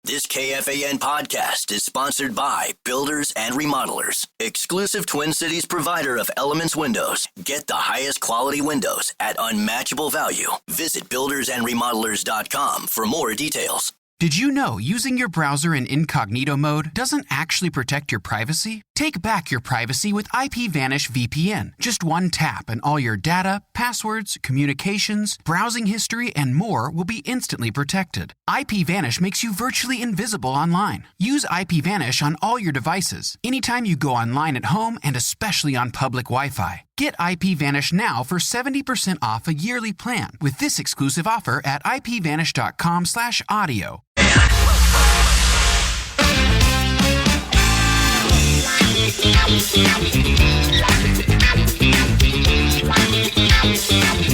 This KFAN podcast is sponsored by Builders and Remodelers, exclusive Twin Cities provider of Elements Windows. Get the highest quality windows at unmatchable value. Visit buildersandremodelers.com for more details. Did you know using your browser in incognito mode doesn't actually protect your privacy? Take back your privacy with IPVanish VPN. Just one tap and all your data, passwords, communications, browsing history, and more will be instantly protected. IPVanish makes you virtually invisible online. Use IPVanish on all your devices, anytime you go online at home and especially on public Wi-Fi. Get IPVanish now for 70% off a yearly plan with this exclusive offer at ipvanish.com/audio.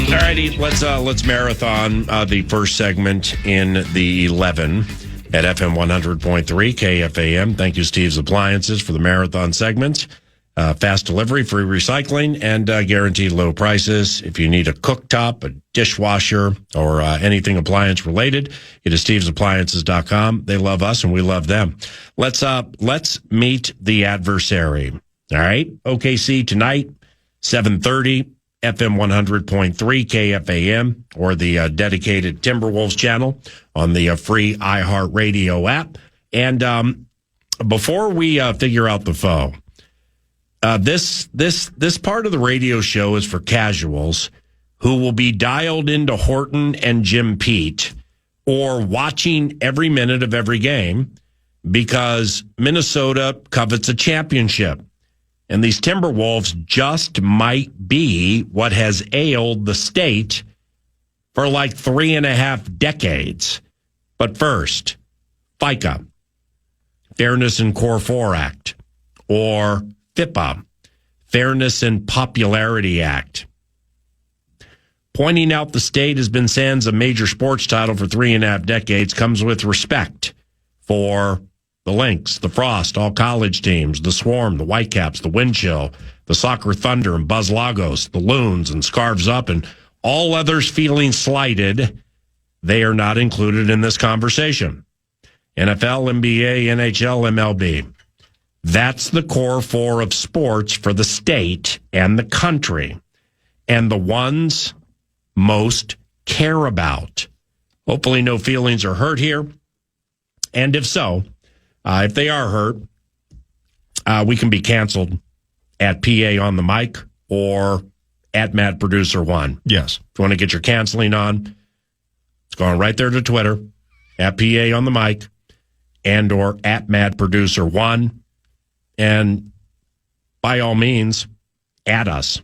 Alrighty, let's marathon the first segment in the 11 at FM 100.3 KFAN. Thank you, Steve's Appliances, for the marathon segment. Fast delivery, free recycling, and guaranteed low prices. If you need a cooktop, a dishwasher, or anything appliance related, it is stevesappliances.com. They love us and we love them. Let's meet the adversary. All right, OKC tonight, 7:30, FM 100.3 KFAN, or the dedicated Timberwolves channel on the free iHeartRadio app. And before we figure out the foe, this part of the radio show is for casuals who will be dialed into Horton and Jim Pete or watching every minute of every game because Minnesota covets a championship. And these Timberwolves just might be what has ailed the state for like 3.5 decades. But first, FICA, Fairness in Core 4 Act, or FIPA, Fairness and Popularity Act. Pointing out the state has been sans a major sports title for 3.5 decades comes with respect for the Lynx, the Frost, all college teams, the Swarm, the Whitecaps, the Windchill, the Soccer Thunder and Buzz Lagos, the Loons and Scarves Up, and all others feeling slighted. They are not included in this conversation. NFL, NBA, NHL, MLB. That's the core four of sports for the state and the country, and the ones most care about. Hopefully no feelings are hurt here. And if so, if they are hurt, we can be canceled at PA on the mic or at Mad Producer One. Yes. If you want to get your canceling on, it's going right there to Twitter, at PA on the mic, and or at Mad Producer One. And by all means, add us.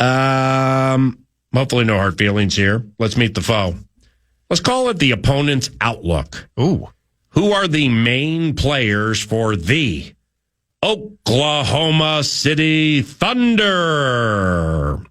Hopefully no hard feelings here. Let's meet the foe. Let's call it the opponent's outlook. Ooh. Who are the main players for the Oklahoma City Thunder?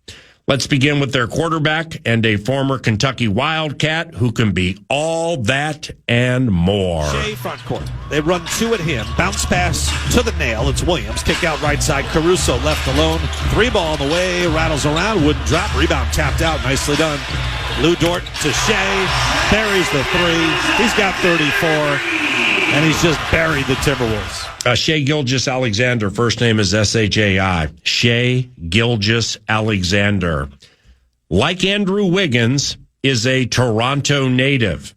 Let's begin with their quarterback and a former Kentucky Wildcat who can be all that and more. Shea front court. They run two at him. Bounce pass to the nail. It's Williams. Kick out right side. Caruso left alone. 3-ball on the way. Rattles around. Wouldn't drop. Rebound tapped out. Nicely done. Lou Dort to Shea. Buries the three. He's got 34. And he's just buried the Timberwolves. Shai Gilgeous-Alexander, first name is S-H-A-I. Shai Gilgeous-Alexander. Like Andrew Wiggins, is a Toronto native.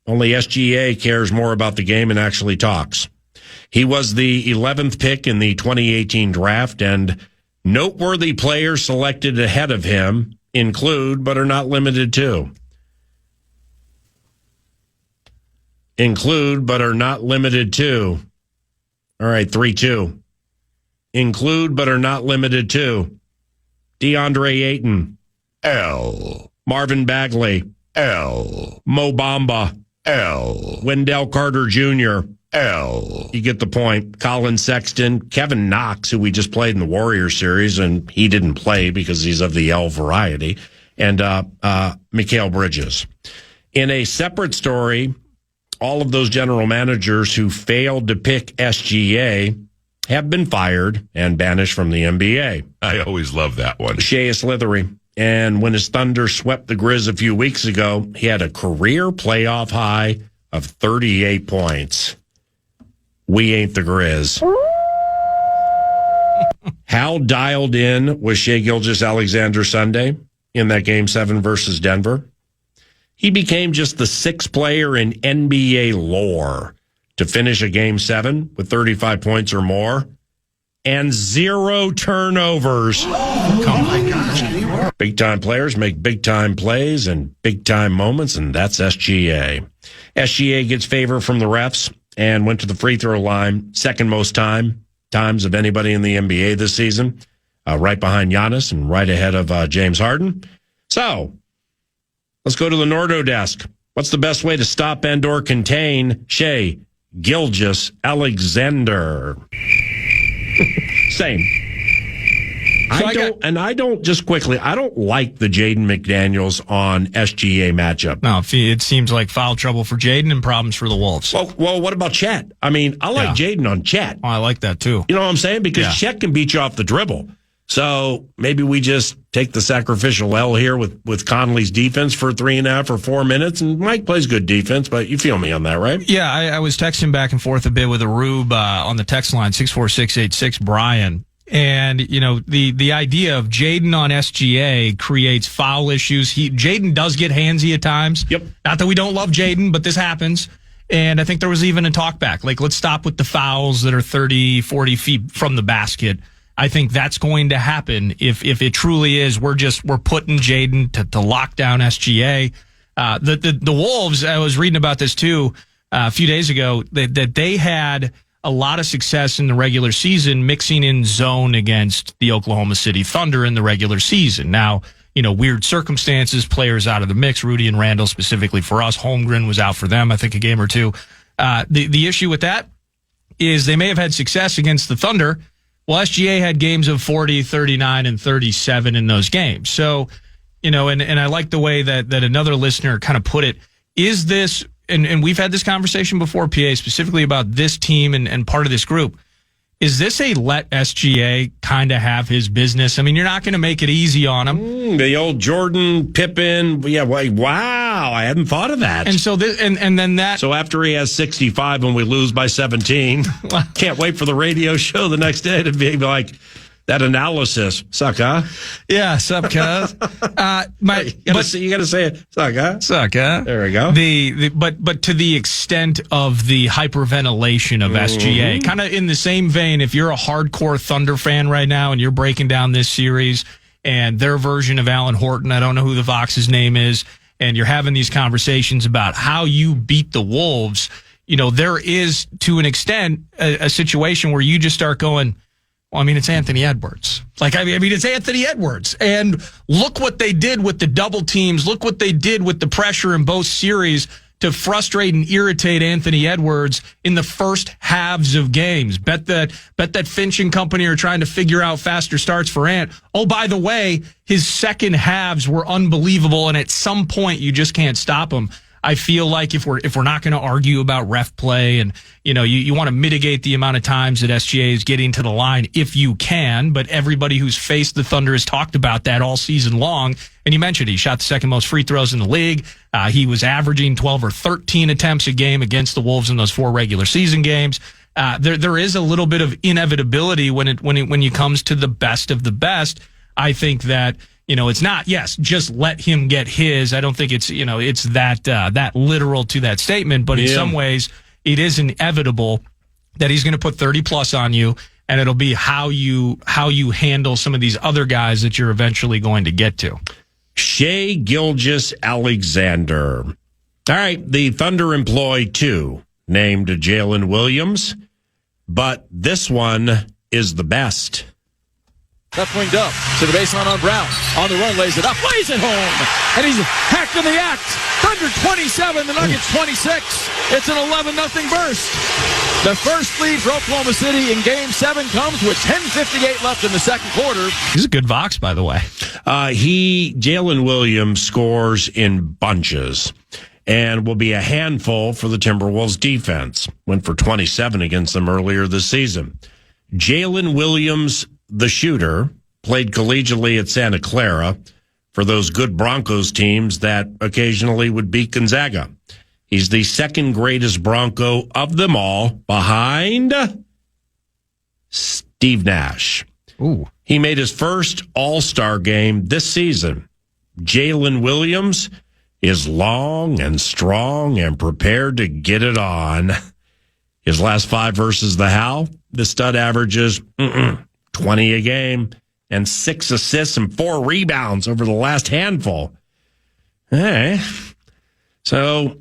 Only SGA cares more about the game and actually talks. He was the 11th pick in the 2018 draft, and noteworthy players selected ahead of him include, but are not limited to. Include, but are not limited to. All right, 3-2. Include, but are not limited to. DeAndre Ayton. L. Marvin Bagley. L. Mo Bamba. L. Wendell Carter Jr. L. You get the point. Colin Sexton. Kevin Knox, who we just played in the Warriors series, and he didn't play because he's of the L variety. And Mikal Bridges. In a separate story, all of those general managers who failed to pick SGA have been fired and banished from the NBA. I always love that one. Shea is slithery. And when his Thunder swept the Grizz a few weeks ago, he had a career playoff high of 38 points. We ain't the Grizz. How dialed in was Shai Gilgeous-Alexander Sunday in that Game 7 versus Denver? He became just the sixth player in NBA lore to finish a Game 7 with 35 points or more and 0 turnovers. Oh, my gosh. Big-time players make big-time plays and big-time moments, and that's SGA. SGA gets favor from the refs and went to the free throw line second most times of anybody in the NBA this season, right behind Giannis and right ahead of James Harden. So let's go to the Nordo desk. What's the best way to stop and or contain Shai Gilgeous-Alexander? Same. I don't like the Jaden McDaniels on SGA matchup. No, it seems like foul trouble for Jaden and problems for the Wolves. Well, what about Chet? I mean, I like Jaden on Chet. Oh, I like that too. You know what I'm saying? Because Chet can beat you off the dribble. So maybe we just take the sacrificial L here with Conley's defense for 3.5 or 4 minutes, and Mike plays good defense, but you feel me on that, right? Yeah, I was texting back and forth a bit with Arub on the text line, 64686, Brian. And, you know, the idea of Jaden on SGA creates foul issues. Jaden does get handsy at times. Yep. Not that we don't love Jaden, but this happens. And I think there was even a talkback. Like, let's stop with the fouls that are 30, 40 feet from the basket. I think that's going to happen if it truly is. We're putting Jaden to lock down SGA. The Wolves, I was reading about this too a few days ago, that they had a lot of success in the regular season mixing in zone against the Oklahoma City Thunder in the regular season. Now, you know, weird circumstances, players out of the mix, Rudy and Randall specifically for us. Holmgren was out for them, I think, a game or two. The issue with that is they may have had success against the Thunder. Well, SGA had games of 40, 39, and 37 in those games. So, you know, and I like the way that another listener kind of put it. Is this, and we've had this conversation before, PA, specifically about this team and part of this group. Is this a let SGA kind of have his business? I mean, you're not going to make it easy on him. The old Jordan, Pippen. Yeah, wow. I hadn't thought of that. And so and then that. So after he has 65 and we lose by 17, can't wait for the radio show the next day to be like, that analysis. Suck, huh? Yeah, suck, cuz. You gotta say it. Suck, huh? Suck, huh? There we go. But to the extent of the hyperventilation of SGA, kind of in the same vein, if you're a hardcore Thunder fan right now and you're breaking down this series and their version of Alan Horton, I don't know who the Vox's name is, and you're having these conversations about how you beat the Wolves, you know, there is, to an extent, a situation where you just start going, well, I mean, it's Anthony Edwards. Like, I mean, it's Anthony Edwards. And look what they did with the double teams. Look what they did with the pressure in both series to frustrate and irritate Anthony Edwards in the first halves of games. Bet that Finch and company are trying to figure out faster starts for Ant. Oh, by the way, his second halves were unbelievable, and at some point you just can't stop him. I feel like if we're not going to argue about ref play and, you know, you want to mitigate the amount of times that SGA is getting to the line if you can, but everybody who's faced the Thunder has talked about that all season long. And you mentioned he shot the second most free throws in the league. He was averaging 12 or 13 attempts a game against the Wolves in those 4 regular season games. There is a little bit of inevitability when it comes to the best of the best. I think that, you know, it's not, yes, just let him get his. I don't think it's, you know, it's that literal to that statement, but in some ways it is inevitable that he's going to put 30 plus on you, and it'll be how you handle some of these other guys that you're eventually going to get to. Shai Gilgeous-Alexander. All right, the Thunder employ 2 named Jalen Williams, but this one is the best. Left winged up to the baseline on Brown. On the run, lays it up, lays it home. And he's hacked in the act. Thunder 27, the Nuggets 26. It's an 11-0 burst. The first lead for Oklahoma City in Game 7 comes with 10:58 left in the second quarter. He's a good Vox, by the way. Jalen Williams scores in bunches and will be a handful for the Timberwolves defense. Went for 27 against them earlier this season. Jalen Williams, the shooter, played collegiately at Santa Clara for those good Broncos teams that occasionally would beat Gonzaga. He's the second greatest Bronco of them all, behind Steve Nash. Ooh. He made his first All-Star game this season. Jalen Williams is long and strong and prepared to get it on. His last 5 versus the Hal, the stud averages 20 a game and 6 assists and 4 rebounds over the last handful. Hey, so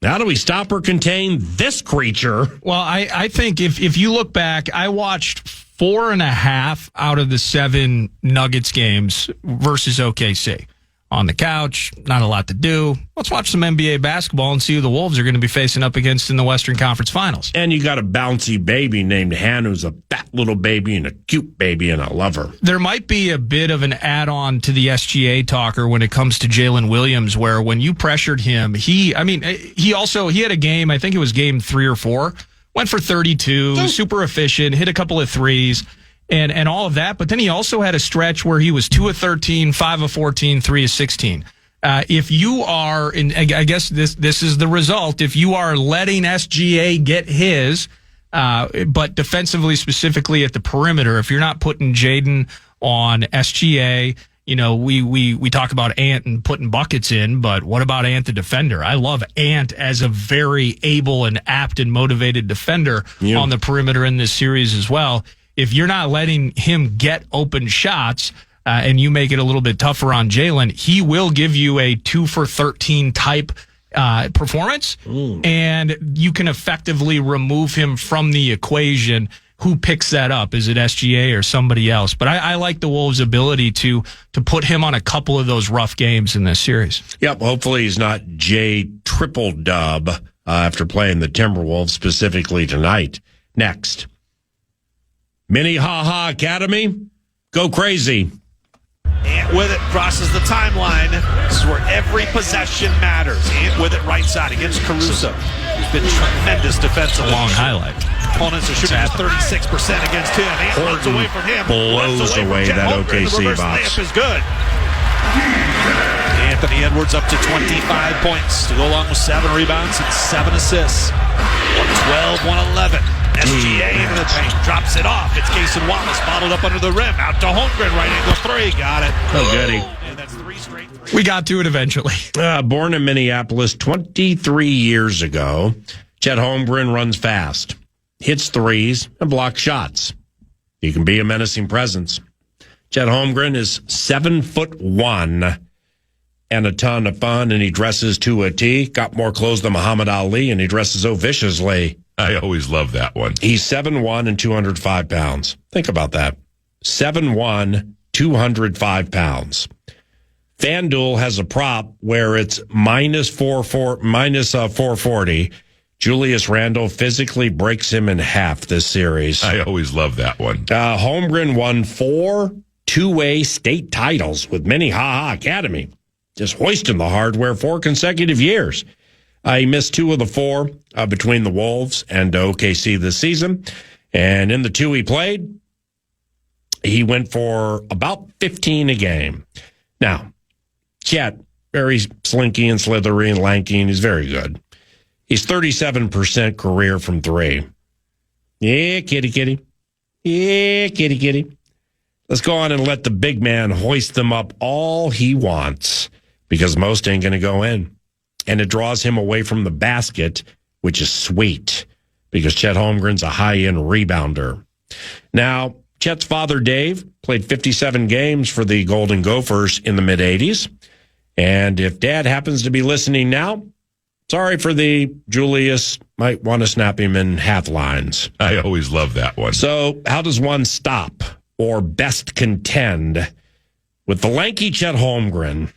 how do we stop or contain this creature? Well, I think if you look back, I watched 4.5 out of the 7 Nuggets games versus OKC. On the couch, not a lot to do. Let's watch some NBA basketball and see who the Wolves are going to be facing up against in the Western Conference Finals. And you got a bouncy baby named Han who's a fat little baby and a cute baby, and I love her. There might be a bit of an add-on to the SGA talker when it comes to Jalen Williams, where when you pressured him, he had a game, I think it was game 3 or 4, went for 32, super efficient, hit a couple of threes. And all of that, but then he also had a stretch where he was 2 of 13, 5 of 14, 3 of 16. If you are, and I guess this is the result, if you are letting SGA get his, but defensively, specifically at the perimeter, if you're not putting Jaden on SGA, we talk about Ant and putting buckets in, but what about Ant the defender? I love Ant as a very able and apt and motivated defender on the perimeter in this series as well. If you're not letting him get open shots and you make it a little bit tougher on Jalen, he will give you a 2 for 13 type performance, and you can effectively remove him from the equation. Who picks that up? Is it SGA or somebody else? But I like the Wolves' ability to put him on a couple of those rough games in this series. Yep, hopefully he's not J triple dub after playing the Timberwolves specifically tonight. Next. Minnehaha Academy, go crazy. Ant with it, crosses the timeline. This is where every possession matters. Ant with it right side against Caruso, who's been tremendous defensively. Long highlight. Opponents are shooting just 36% against him. Ant runs away from him. Blows away that OKC box. Layup is good. Anthony Edwards up to 25 points to go along with 7 rebounds and 7 assists. 112, 111. SGA into the paint, drops it off. It's Cason Wallace bottled up under the rim. Out to Holmgren, right angle 3. Got it. Oh, goody. And that's 3 straight. We got to it eventually. Born in Minneapolis 23 years ago, Chet Holmgren runs fast, hits threes, and blocks shots. He can be a menacing presence. Chet Holmgren is 7'1" and a ton of fun, and he dresses to a T. Got more clothes than Muhammad Ali, and he dresses so viciously. I always love that one. He's 7'1" and 205 pounds. Think about that. 7'1", 205 pounds. FanDuel has a prop where it's minus 440. Julius Randle physically breaks him in half this series. I always love that one. Holmgren won 4 two-way state titles with Minnehaha Academy, just hoisting the hardware 4 consecutive years. He missed 2 of the 4 between the Wolves and OKC this season. And in the 2 he played, he went for about 15 a game. Now, Chet, very slinky and slithery and lanky, and he's very good. He's 37% career from 3. Yeah, kitty. Yeah, kitty. Let's go on and let the big man hoist them up all he wants, because most ain't going to go in. And it draws him away from the basket, which is sweet, because Chet Holmgren's a high-end rebounder. Now, Chet's father, Dave, played 57 games for the Golden Gophers in the mid-'80s. And if Dad happens to be listening now, sorry for the Julius, might want to snap him in half lines. I always love that one. So how does one stop or best contend with the lanky Chet Holmgren?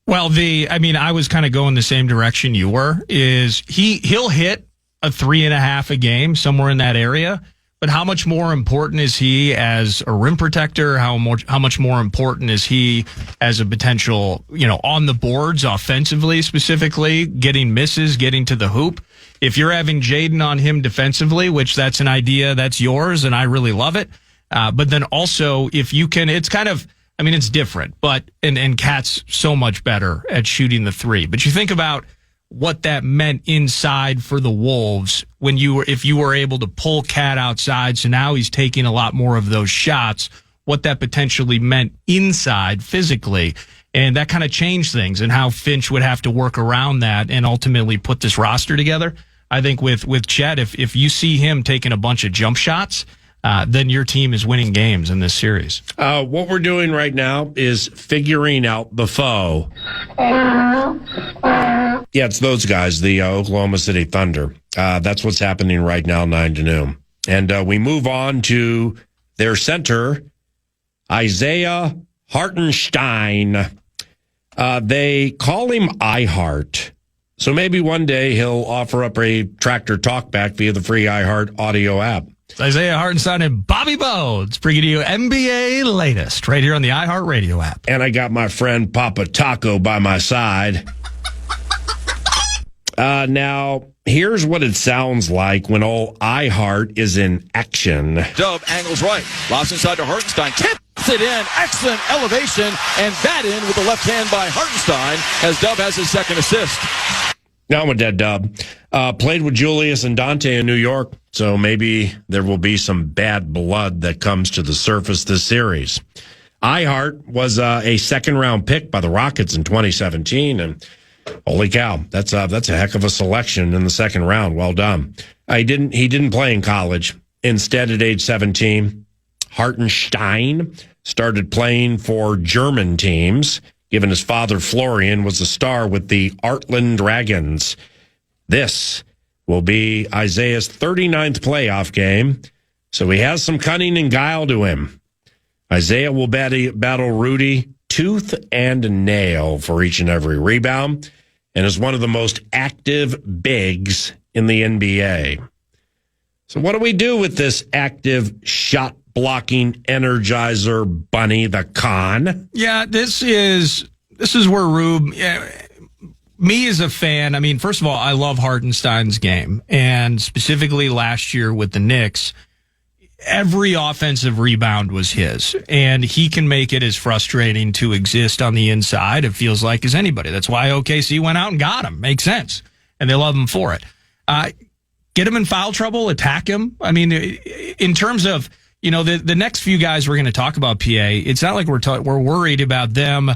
Well, I was kind of going the same direction you were. He'll hit a 3.5 a game, somewhere in that area. But how much more important is he as a rim protector? How much more important is he as a potential, on the boards offensively, specifically, getting misses, getting to the hoop? If you're having Jaden on him defensively, which that's an idea that's yours, and I really love it. But then also, if you can, it's kind of, it's different, but, and Cat's so much better at shooting the 3. But you think about what that meant inside for the Wolves if you were able to pull Cat outside. So now he's taking a lot more of those shots, what that potentially meant inside physically. And that kind of changed things and how Finch would have to work around that and ultimately put this roster together. I think with Chet, if you see him taking a bunch of jump shots, then your team is winning games in this series. What we're doing right now is figuring out the foe. Yeah, it's those guys, the Oklahoma City Thunder. That's what's happening right now, 9 to noon. And we move on to their center, Isaiah Hartenstein. They call him iHeart. So maybe one day he'll offer up a tractor talkback via the free iHeart audio app. It's Isaiah Hartenstein and Bobby Bones bringing you NBA latest right here on the iHeart Radio app. And I got my friend Papa Taco by my side. Now, here's what it sounds like when old iHeart is in action. Dub angles right. Lofts inside to Hartenstein. Tips it in. Excellent elevation. And that in with the left hand by Hartenstein as Dub has his second assist. Now I'm with that Dub. Played with Julius and Dante in New York, so maybe there will be some bad blood that comes to the surface this series. iHeart was a second-round pick by the Rockets in 2017, and holy cow, that's a heck of a selection in the second round. Well done. He didn't play in college. Instead, at age 17, Hartenstein started playing for German teams, given his father, Florian, was a star with the Artland Dragons. This will be Isaiah's 39th playoff game, so he has some cunning and guile to him. Isaiah will battle Rudy tooth and nail for each and every rebound and is one of the most active bigs in the NBA. So what do we do with this active shot-blocking energizer bunny, the Con? Yeah, this is where Rube... Me as a fan, I mean, first of all, I love Hartenstein's game. And specifically last year with the Knicks, every offensive rebound was his. And he can make it as frustrating to exist on the inside, it feels like, as anybody. That's why OKC went out and got him. Makes sense. And they love him for it. Get him in foul trouble, attack him. I mean, in terms of, the next few guys we're going to talk about, PA, it's not like we're worried about them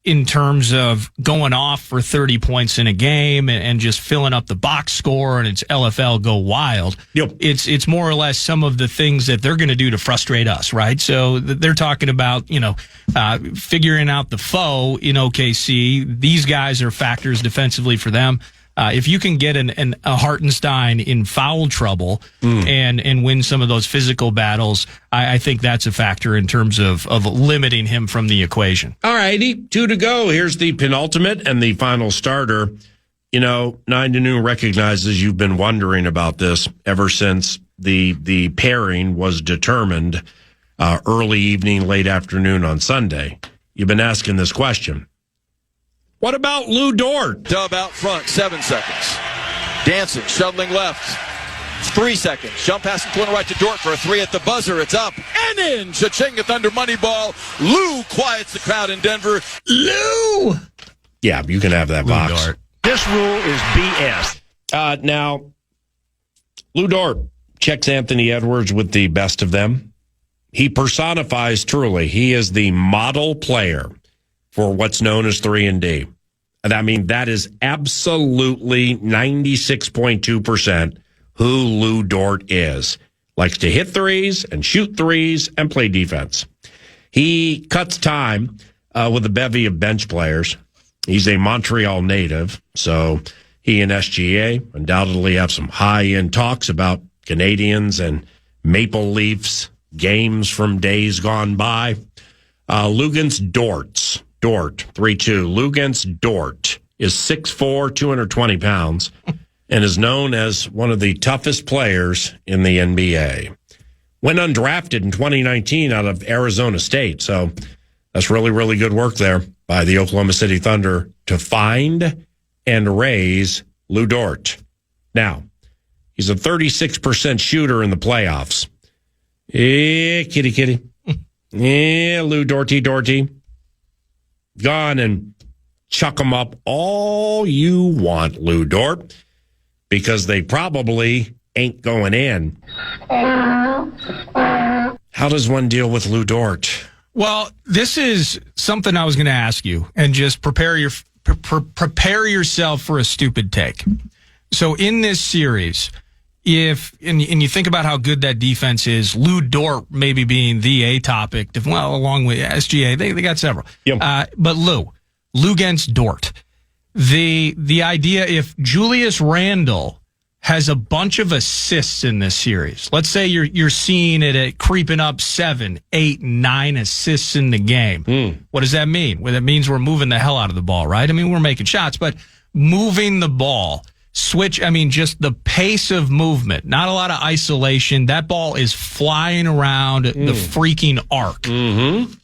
in terms of going off for 30 points in a game and just filling up the box score and it's LFL go wild. Yep. It's more or less some of the things that they're going to do to frustrate us, right? So they're talking about, figuring out the foe in OKC. These guys are factors defensively for them. If you can get a Hartenstein in foul trouble and win some of those physical battles, I think that's a factor in terms of limiting him from the equation. All righty, 2 to go. Here's the penultimate and the final starter. 9 to noon recognizes you've been wondering about this ever since the pairing was determined early evening, late afternoon on Sunday. You've been asking this question. What about Lou Dort? Dub out front, 7 seconds. Dancing, shuttling left. 3 seconds. Jump pass in corner right to Dort for a 3 at the buzzer. It's up and in. Cha-chinga Thunder Moneyball. Lou quiets the crowd in Denver. Lou! Yeah, you can have that Lou box. Dort. This rule is BS. Now, Lou Dort checks Anthony Edwards with the best of them. He personifies truly. He is the model player for what's known as 3-and-D. And I mean, that is absolutely 96.2% who Lou Dort is. Likes to hit threes and shoot threes and play defense. He cuts time with a bevy of bench players. He's a Montreal native, so he and SGA undoubtedly have some high-end talks about Canadians and Maple Leafs, games from days gone by. Luguentz Dort, 3'2". Luguentz Dort is 6'4", 220 pounds, and is known as one of the toughest players in the NBA. Went undrafted in 2019 out of Arizona State, so that's really, really good work there by the Oklahoma City Thunder to find and raise Lou Dort. Now, he's a 36% shooter in the playoffs. Kitty. Yeah, Lou Dorty. Gone in chuck them up all you want, Lou Dort, because they probably ain't going in. How does one deal with Lou Dort? Well, this is something I was going to ask you, and just prepare yourself for a stupid take. So in this series, and you think about how good that defense is, Lou Dort maybe being the A topic, well, along with SGA, they got several. Yep. But Lou against Dort. The idea, if Julius Randle has a bunch of assists in this series, let's say you're seeing it at creeping up 7, 8, 9 assists in the game. What does that mean? Well, that means we're moving the hell out of the ball, right? I mean, we're making shots, but moving the ball, just the pace of movement, not a lot of isolation. That ball is flying around the freaking arc.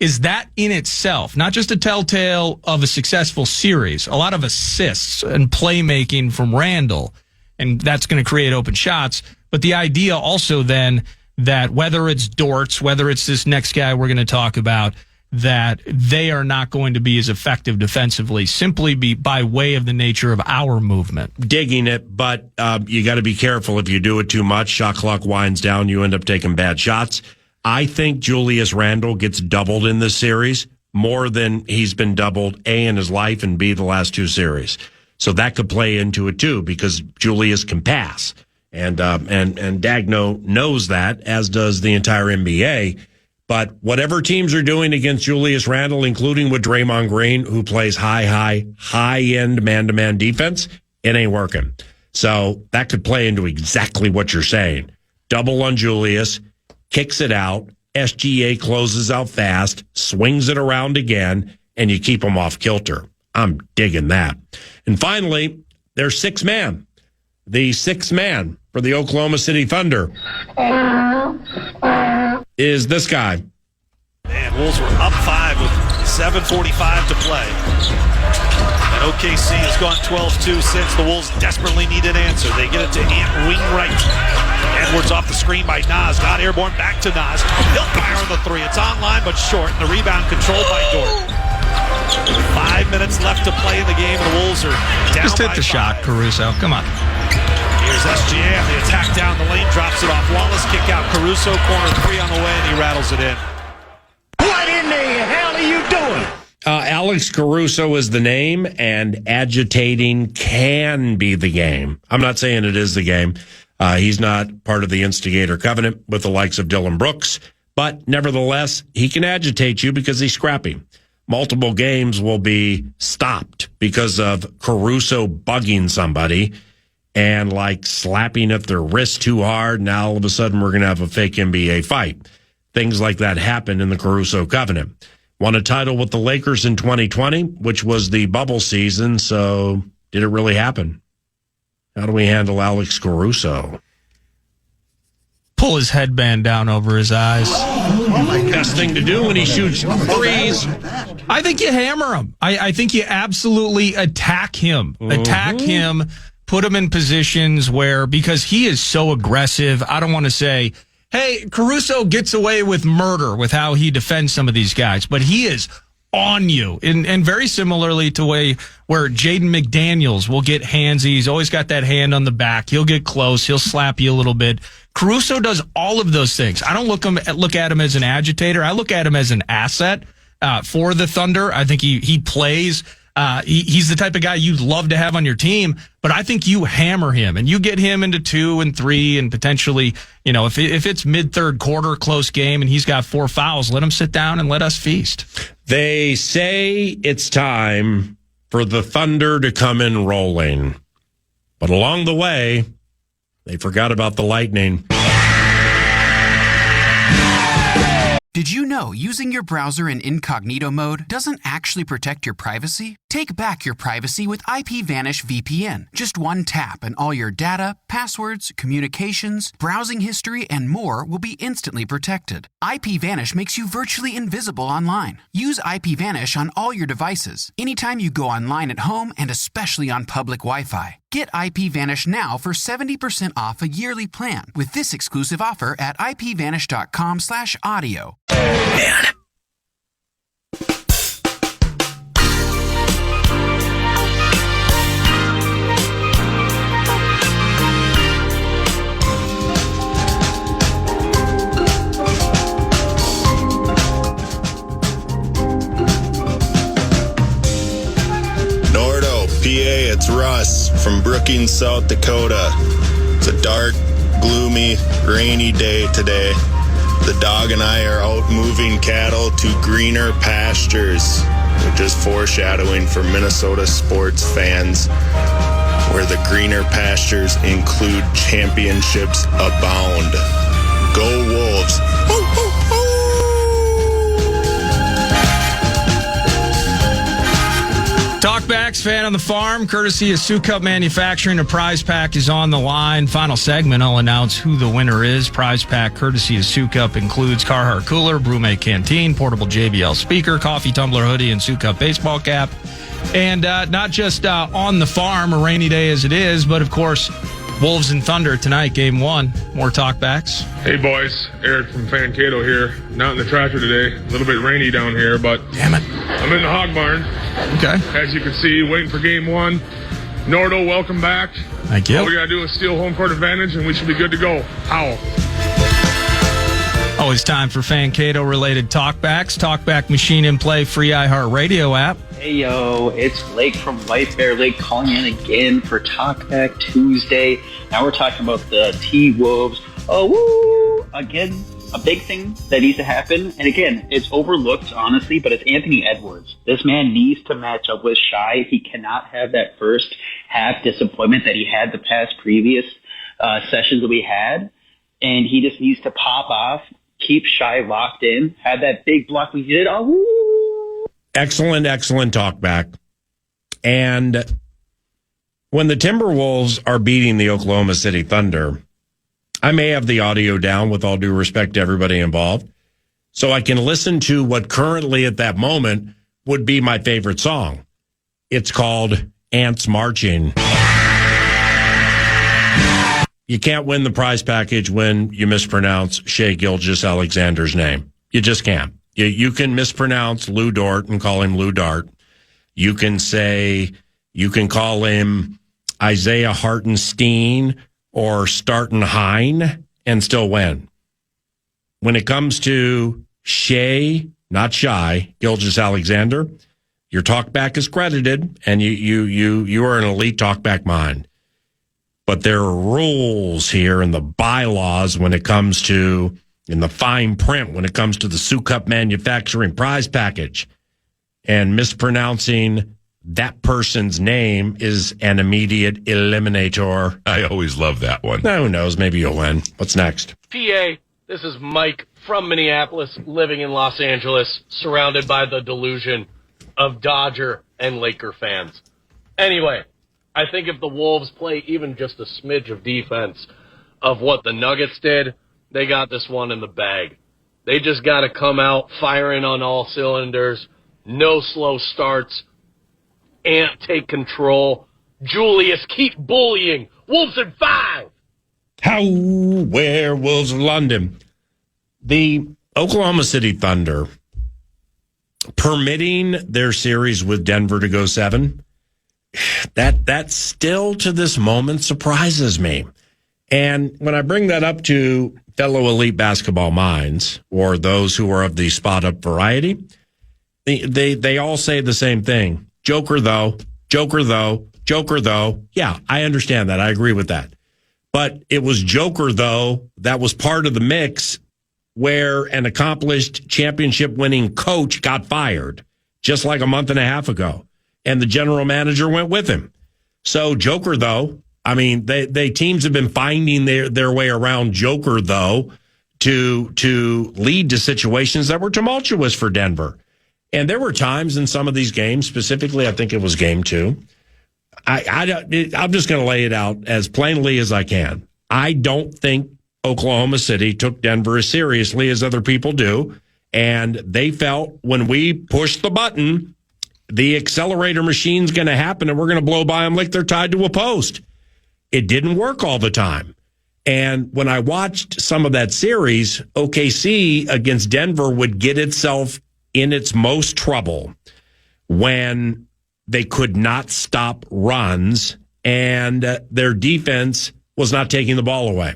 Is that in itself not just a telltale of a successful series, a lot of assists and playmaking from Randle, and that's going to create open shots, but the idea also then that whether it's Dortz, whether it's this next guy we're going to talk about, that they are not going to be as effective defensively simply by way of the nature of our movement. Digging it, but you got to be careful. If you do it too much, shot clock winds down, you end up taking bad shots. I think Julius Randle gets doubled in this series more than he's been doubled, A, in his life, and B, the last two series. So that could play into it too, because Julius can pass. And Dagno knows that, as does the entire NBA. But whatever teams are doing against Julius Randle, including with Draymond Green, who plays high-end man-to-man defense, it ain't working. So that could play into exactly what you're saying. Double on Julius, kicks it out, SGA closes out fast, swings it around again, and you keep him off kilter. I'm digging that. And finally, their sixth man. The sixth man for the Oklahoma City Thunder is this guy. Man, Wolves were up 5 with 7:45 to play. And OKC has gone 12-2 since. The Wolves desperately need an answer. They get it to Ant, wing right. Edwards off the screen by Nas. Not airborne, back to Nas. He'll fire on the three. It's online but short. And the rebound controlled by Dort. 5 minutes left to play in the game, and the Wolves are down. Just hit by the 5. shot, Caruso. Come on. Here's SGA on the attack down the lane, drops it off Wallace, kick out Caruso, corner 3 on the way, and he rattles it in. What in the hell are you doing? Alex Caruso is the name, and agitating can be the game. I'm not saying it is the game. He's not part of the instigator covenant with the likes of Dylan Brooks, but nevertheless, he can agitate you because he's scrappy. Multiple games will be stopped because of Caruso bugging somebody and like slapping at their wrist too hard. Now all of a sudden we're going to have a fake NBA fight. Things like that happen in the Caruso covenant. Won a title with the Lakers in 2020, which was the bubble season. So did it really happen? How do we handle Alex Caruso? Pull his headband down over his eyes. Best thing to do when he shoots threes. I think you hammer him. I think you absolutely attack him. Attack him, put him in positions where, because he is so aggressive, I don't want to say, hey, Caruso gets away with murder with how he defends some of these guys, but he is on you. And very similarly to where Jaden McDaniels will get handsy. He's always got that hand on the back. He'll get close. He'll slap you a little bit. Caruso does all of those things. I don't look at him as an agitator. I look at him as an asset for the Thunder. I think he plays. He's the type of guy you'd love to have on your team, but I think you hammer him and you get him into 2 and 3 and potentially, if it's mid-third quarter, close game, and he's got 4 fouls, let him sit down and let us feast. They say it's time for the Thunder to come in rolling, but along the way, they forgot about the Lightning. Did you know using your browser in incognito mode doesn't actually protect your privacy? Take back your privacy with IPVanish VPN. Just one tap and all your data, passwords, communications, browsing history, and more will be instantly protected. IPVanish makes you virtually invisible online. Use IPVanish on all your devices, anytime you go online at home, and especially on public Wi-Fi. Get IPVanish now for 70% off a yearly plan with this exclusive offer at ipvanish.com/audio. Man. it's Russ from Brookings, South Dakota. It's a dark, gloomy, rainy day today. The dog and I are out moving cattle to greener pastures. We're just foreshadowing for Minnesota sports fans, where the greener pastures include championships abound. Go Wolves! Talkbacks, fan on the farm, courtesy of Sioux Cup Manufacturing. A prize pack is on the line. Final segment, I'll announce who the winner is. Prize pack, courtesy of Sioux Cup, includes Carhartt cooler, Brewmate canteen, portable JBL speaker, coffee tumbler hoodie, and Sioux Cup baseball cap. And not just on the farm, a rainy day as it is, but of course, Wolves and Thunder tonight, game 1. More Talkbacks. Hey boys, Eric from Fancato here. Not in the tractor today. A little bit rainy down here, but Damn it. I'm in the hog barn. Okay. As you can see, waiting for game 1. Nordo, welcome back. Thank you. All we got to do is steal home court advantage, and we should be good to go. Howl. Always time for Fancato-related Talkbacks. Talkback machine in play, free iHeartRadio app. Hey, yo, it's Blake from White Bear Lake calling in again for Talkback Tuesday. Now we're talking about the T-Wolves. Oh, woo! Again, a big thing that needs to happen. And again, it's overlooked, honestly, but it's Anthony Edwards. This man needs to match up with Shai. He cannot have that first half disappointment that he had the past previous sessions that we had. And he just needs to pop off, keep Shai locked in, have that big block we did. Oh, woo! Excellent talkback. And when the Timberwolves are beating the Oklahoma City Thunder, I may have the audio down, with all due respect to everybody involved, so I can listen to what currently at that moment would be my favorite song. It's called Ants Marching. You can't win the prize package when you mispronounce Shai Gilgeous-Alexander's name. You just can't. You can mispronounce Lou Dort and call him Lou Dart. You can call him Isaiah Hartenstein or Startenheim and still win. When it comes to Shai, not Shai, Gilgeous-Alexander, your talkback is credited, and you are an elite talkback mind. But there are rules here in the bylaws when it comes to, in the fine print, when it comes to the Sioux Cup Manufacturing prize package. And mispronouncing that person's name is an immediate eliminator. I always love that one. Now, who knows? Maybe you'll win. What's next? PA, this is Mike from Minneapolis, living in Los Angeles, surrounded by the delusion of Dodger and Laker fans. Anyway, I think if the Wolves play even just a smidge of defense of what the Nuggets did, they got this one in the bag. They just got to come out firing on all cylinders, no slow starts. Ant, take control. Julius, keep bullying. Wolves in 5. How Werewolves of London. The Oklahoma City Thunder permitting their series with Denver to go 7, that still to this moment surprises me. And when I bring that up to fellow elite basketball minds, or those who are of the spot up variety, they all say the same thing. Joker though. Yeah, I understand that. I agree with that. But it was Joker though that was part of the mix where an accomplished championship-winning coach got fired just like a month and a half ago, and the general manager went with him. So Joker though, I mean, they teams have been finding their way around Joker though to lead to situations that were tumultuous for Denver. And there were times in some of these games, specifically, I think it was game 2. I'm just going to lay it out as plainly as I can. I don't think Oklahoma City took Denver as seriously as other people do. And they felt when we push the button, the accelerator machine's going to happen and we're going to blow by them like they're tied to a post. It didn't work all the time. And when I watched some of that series, OKC against Denver would get itself in its most trouble when they could not stop runs and their defense was not taking the ball away.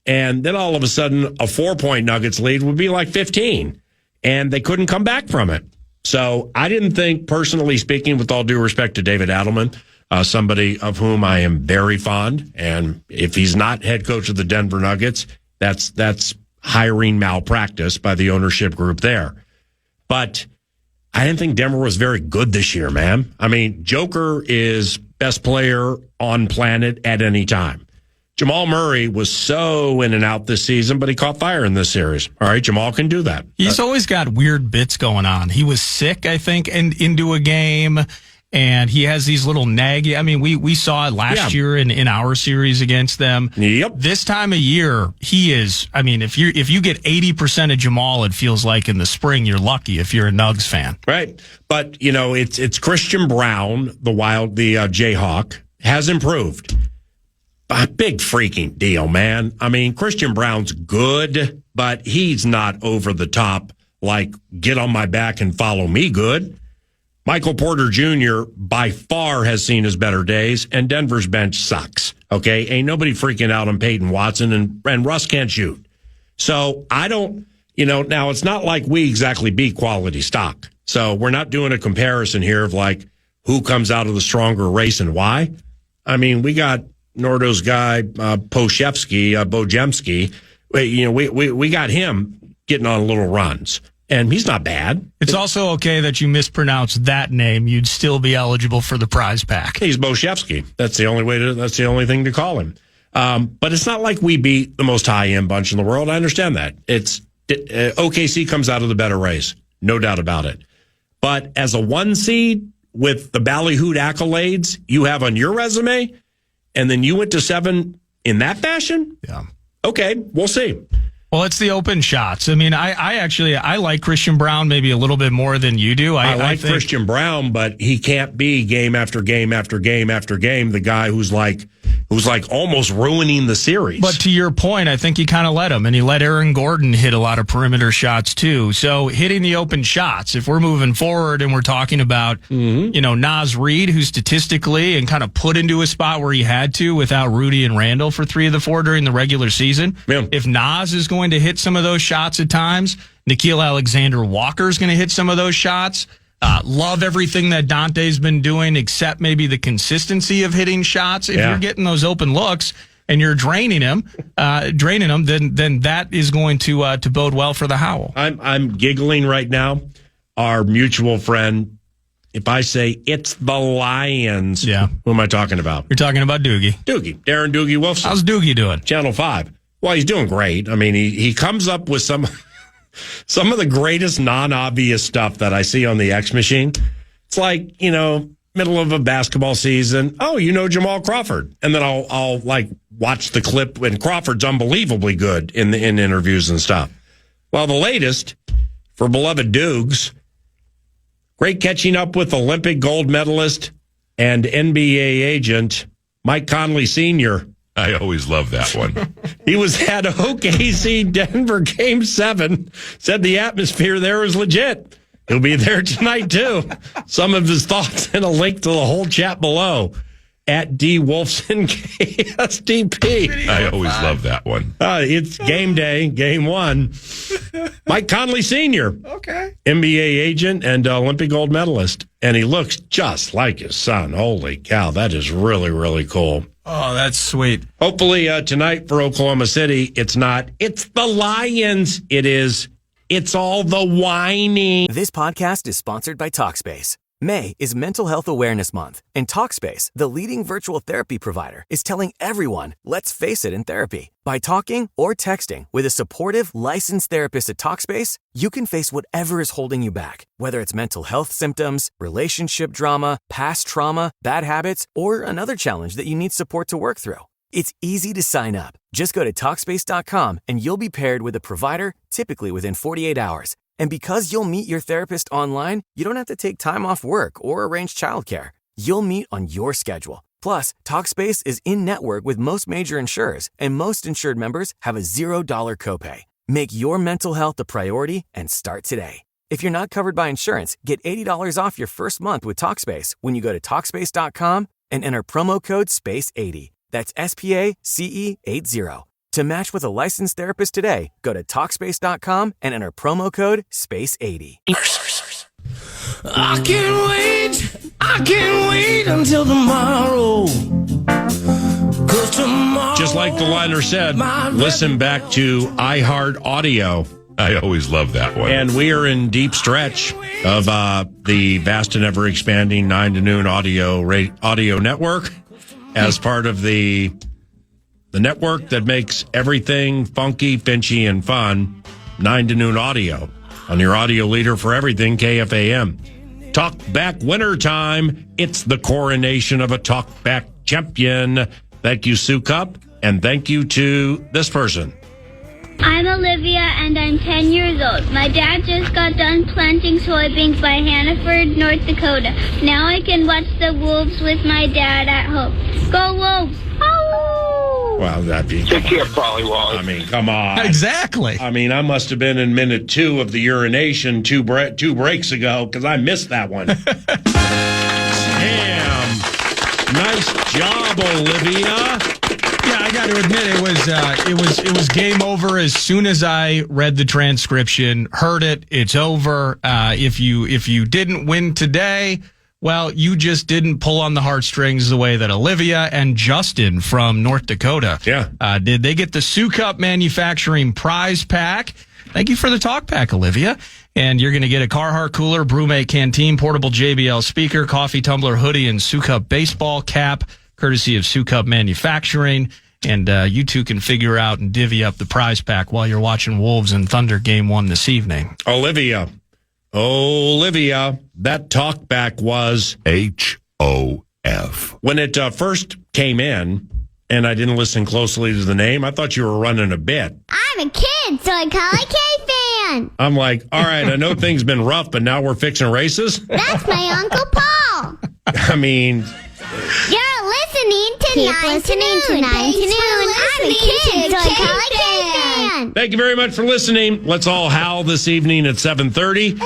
And then all of a sudden, a 4-point Nuggets lead would be like 15, and they couldn't come back from it. So I didn't think, personally speaking, with all due respect to David Adelman, somebody of whom I am very fond. And if he's not head coach of the Denver Nuggets, that's hiring malpractice by the ownership group there. But I didn't think Denver was very good this year, man. I mean, Joker is best player on planet at any time. Jamal Murray was so in and out this season, but he caught fire in this series. All right, Jamal can do that. He's always got weird bits going on. He was sick, I think, into a game, and he has these little naggy. I mean, we saw it last year in our series against them. Yep. This time of year, he is. I mean, if you get 80% of Jamal, it feels like in the spring, you're lucky if you're a Nugs fan, right? But it's Christian Brown, the Jayhawk, has improved. A big freaking deal, man. I mean, Christian Brown's good, but he's not over the top, like, get on my back and follow me good. Michael Porter Jr. by far has seen his better days, and Denver's bench sucks, okay? Ain't nobody freaking out on Peyton Watson, and Russ can't shoot. So I don't, now it's not like we exactly beat quality stock. So we're not doing a comparison here of, like, who comes out of the stronger race and why. I mean, we got Nordo's guy, Bojemski, we got him getting on little runs, and he's not bad. It's also okay that you mispronounce that name. You'd still be eligible for the prize pack. He's Bojemski. That's the only thing to call him. But it's not like we beat the most high-end bunch in the world. I understand that. It's OKC comes out of the better race, no doubt about it. But as a 1 seed with the ballyhooed accolades you have on your resume, and then you went to 7 in that fashion? Yeah. Okay, we'll see. Well, it's the open shots. I mean, I like Christian Brown maybe a little bit more than you do. I think Christian Brown, but he can't be game after game after game after game the guy who's like almost ruining the series. But to your point, I think he kind of let him, and he let Aaron Gordon hit a lot of perimeter shots too. So hitting the open shots, if we're moving forward and we're talking about, Naz Reid, who statistically and kind of put into a spot where he had to without Rudy and Randall for 3 of the 4 during the regular season. Yeah. If Naz is going to hit some of those shots at times, Nickeil Alexander-Walker is going to hit some of those shots. Love everything that Dante's been doing, except maybe the consistency of hitting shots. If you're getting those open looks and you're draining them, then that is going to bode well for the Howl. I'm giggling right now. Our mutual friend, if I say it's the Lions, who am I talking about? You're talking about Doogie. Darren Doogie Wolfson. How's Doogie doing? Channel 5. Well, he's doing great. I mean, he comes up with some of the greatest non-obvious stuff that I see on the X machine. It's like, middle of a basketball season. Oh, Jamal Crawford. And then I'll like watch the clip, and Crawford's unbelievably good in interviews and stuff. Well, the latest for beloved Doogs, great catching up with Olympic gold medalist and NBA agent Mike Conley Sr. I always love that one. He was at OKC Denver Game 7. Said the atmosphere there is legit. He'll be there tonight, too. Some of his thoughts and a link to the whole chat below at D. Wolfson KSDP. I always love that one. It's game day, game 1. Mike Conley Sr. Okay. NBA agent and Olympic gold medalist. And he looks just like his son. Holy cow, that is really, really cool. Oh, that's sweet. Hopefully tonight for Oklahoma City, it's the Lions. It's all the whining. This podcast is sponsored by Talkspace. May is Mental Health Awareness Month, and Talkspace, the leading virtual therapy provider, is telling everyone, let's face it in therapy. By talking or texting with a supportive, licensed therapist at Talkspace, you can face whatever is holding you back, whether it's mental health symptoms, relationship drama, past trauma, bad habits, or another challenge that you need support to work through. It's easy to sign up. Just go to Talkspace.com and you'll be paired with a provider, typically within 48 hours. And because you'll meet your therapist online, you don't have to take time off work or arrange childcare. You'll meet on your schedule. Plus, Talkspace is in-network with most major insurers, and most insured members have a $0 copay. Make your mental health a priority and start today. If you're not covered by insurance, get $80 off your first month with Talkspace when you go to Talkspace.com and enter promo code SPACE80. That's SPACE80. To match with a licensed therapist today, go to Talkspace.com and enter promo code SPACE80. I can't wait I can't wait until tomorrow. Just like the liner said, listen back to iHeart Audio. I always love that one. And we are in deep stretch of the vast and ever expanding 9 to noon audio network as part of the network that makes everything funky, finchy, and fun. 9 to noon audio on your audio leader for everything, KFAN. Talkback winter time. It's the coronation of a Talkback champion. Thank you, Sue Cup, and thank you to this person. I'm Olivia, and I'm 10 years old. My dad just got done planting soybeans by Hannaford, North Dakota. Now I can watch the Wolves with my dad at home. Go Wolves! Oh! Well, that'd be... Take care, Polly Wally. I mean, come on. Exactly. I mean, I must have been in minute 2 of the urination two breaks ago, because I missed that one. Damn. Nice job, Olivia. Yeah, I got to admit it was game over as soon as I read the transcription, heard it. It's over. If you didn't win today, well, you just didn't pull on the heartstrings the way that Olivia and Justin from North Dakota did. They get the Sue Cup Manufacturing prize pack. Thank you for the talk pack, Olivia. And you're going to get a Carhartt cooler, Brewmate canteen, portable JBL speaker, coffee tumbler, hoodie, and Sue Cup baseball cap, courtesy of Sue Cup Manufacturing. And you two can figure out and divvy up the prize pack while you're watching Wolves and Thunder Game 1 this evening. Olivia, that talkback was HOF. When it first came in, and I didn't listen closely to the name, I thought you were running a bit. I'm a kid, so I call it KFAN. I'm like, all right, I know things been rough, but now we're fixing races? That's my Uncle Paul. I mean... You're listening to 9 to noon. I'm a kid, so I call it KFAN. Thank you very much for listening. Let's all howl this evening at 7:30.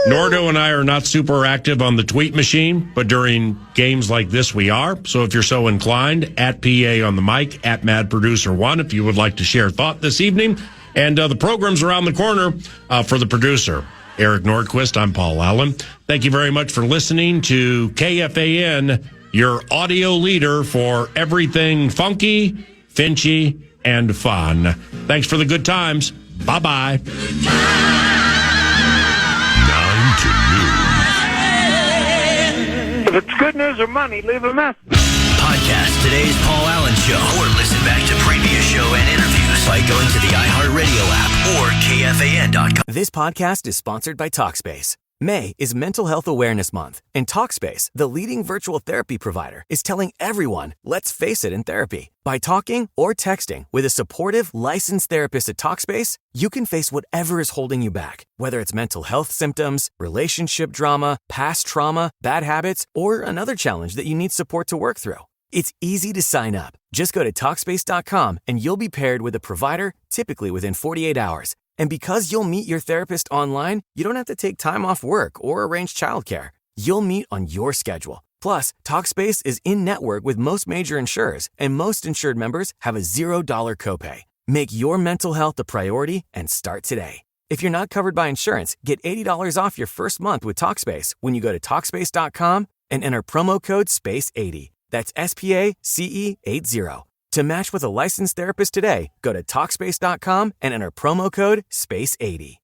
Nordo and I are not super active on the tweet machine, but during games like this, we are. So if you're so inclined, at PA on the mic, at Mad Producer 1, if you would like to share thought this evening. And the program's around the corner for the producer, Eric Nordquist. I'm Paul Allen. Thank you very much for listening to KFAN, your audio leader for everything funky, finchy, and fun. Thanks for the good times. Bye-bye. 9 to noon. If it's good news or money, leave a message. Podcast today's Paul Allen Show, or listen back to previous show and interviews by going to the iHeartRadio app or KFAN.com. This podcast is sponsored by Talkspace. May is Mental Health Awareness Month, and Talkspace, the leading virtual therapy provider, is telling everyone, let's face it in therapy. By talking or texting with a supportive, licensed therapist at Talkspace, you can face whatever is holding you back, whether it's mental health symptoms, relationship drama, past trauma, bad habits, or another challenge that you need support to work through. It's easy to sign up. Just go to Talkspace.com and you'll be paired with a provider, typically within 48 hours. And because you'll meet your therapist online, you don't have to take time off work or arrange childcare. You'll meet on your schedule. Plus, Talkspace is in-network with most major insurers, and most insured members have a $0 copay. Make your mental health a priority and start today. If you're not covered by insurance, get $80 off your first month with Talkspace when you go to Talkspace.com and enter promo code SPACE80. That's SPACE80. To match with a licensed therapist today, go to Talkspace.com and enter promo code SPACE80.